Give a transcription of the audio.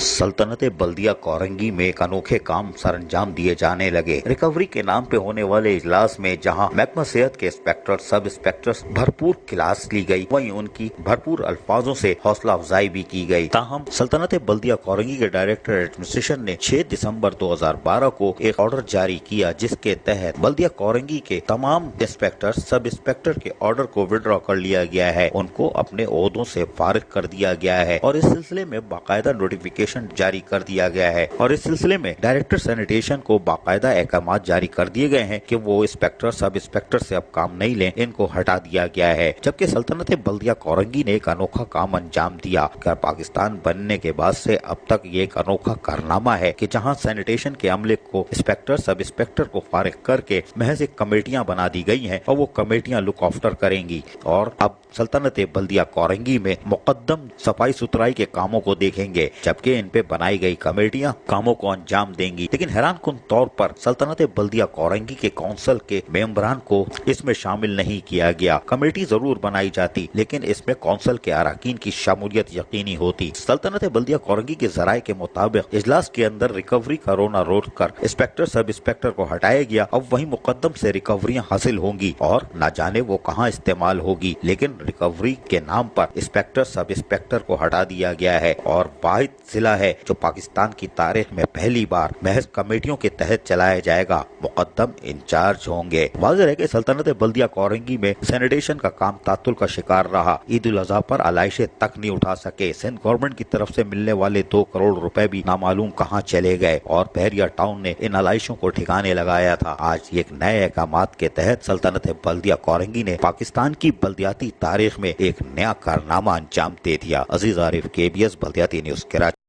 सल्तनत बल्दिया कोरंगी में एक अनोखे काम सरंजाम दिए जाने लगे। रिकवरी के नाम पे होने वाले इजलास में जहां महकमा सेहत के इंस्पेक्टर, सब इंस्पेक्टर्स भरपूर क्लास ली गई, वहीं उनकी भरपूर अल्फाजों से हौसला अफजाई भी की गई। ताहम सल्तनत बल्दिया कोरंगी के डायरेक्टर एडमिनिस्ट्रेशन ने 6 दिसंबर 2012 को एक ऑर्डर जारी किया, जिसके तहत बल्दिया कोरंगी के तमाम इंस्पेक्टर, सब इंस्पेक्टर के ऑर्डर को विड्रॉ कर लिया गया है, उनको अपने ओहदों से फारिग कर दिया गया है और इस सिलसिले में बाकायदा नोटिफिकेशन जारी कर दिया गया है। और इस सिलसिले में डायरेक्टर सैनिटेशन को बाकायदा अहकामात जारी कर दिए गए हैं कि वो इंस्पेक्टर, सब इंस्पेक्टर से अब काम नहीं लें, इनको हटा दिया गया है। जबकि सल्तनत बल्दिया कोरंगी ने एक अनोखा काम अंजाम दिया। पाकिस्तान बनने के बाद से अब तक ये एक अनोखा कारनामा है कि जहां सैनिटेशन के अमले को इंस्पेक्टर, सब इंस्पेक्टर को फारिग करके महज एक कमेटियां बना दी गई हैं और वो कमेटियां लुक आफ्टर करेंगी। और अब सल्तनत बल्दिया कोरंगी में मुकद्दम सफाई सुथराई के कामों को देखेंगे, जबकि इन पे बनाई गई कमेटियां कामों को अंजाम देंगी। लेकिन हैरानकुन तौर पर सल्तनत बल्दिया कोरंगी के काउंसिल के मेंबरान को इसमें शामिल नहीं किया गया। कमेटी जरूर बनाई जाती, लेकिन इसमें काउंसिल के अरकान की शमूलियत यकीनी होती। सल्तनत बल्दिया कोरंगी के जराये के मुताबिक इजलास के अंदर रिकवरी का रोना रोक कर इंस्पेक्टर, सब इंस्पेक्टर को हटाया गया। अब वही मुकद्दम से रिकवरियां हासिल होंगी और न जाने वो कहाँ इस्तेमाल होगी। लेकिन रिकवरी के नाम पर इंस्पेक्टर, सब इंस्पेक्टर को हटा दिया गया है और वाहिद जिला है जो पाकिस्तान की तारीख में पहली बार महज कमेटियों के तहत चलाया जाएगा, मुकद्दम इंचार्ज होंगे। वाज़ेह है कि सल्तनत बल्दिया कोरंगी में सैनिटेशन का काम तातुल का शिकार रहा। ईद उल अजहा पर अलाइशे तक नहीं उठा सके। सिंध गवर्नमेंट की तरफ से मिलने वाले 2 करोड़ रुपए भी नामालूम कहाँ चले गए और बहरिया टाउन ने इन अलाइशों को ठिकाने लगाया था। आज एक नए अहकामात के तहत सल्तनत बल्दिया कोरंगी ने पाकिस्तान की बल्दियाती तारीख में एक नया कारनामा अंजाम दे दिया। अजीज आरिफ, KBS बल्दियाती न्यूज, कराची।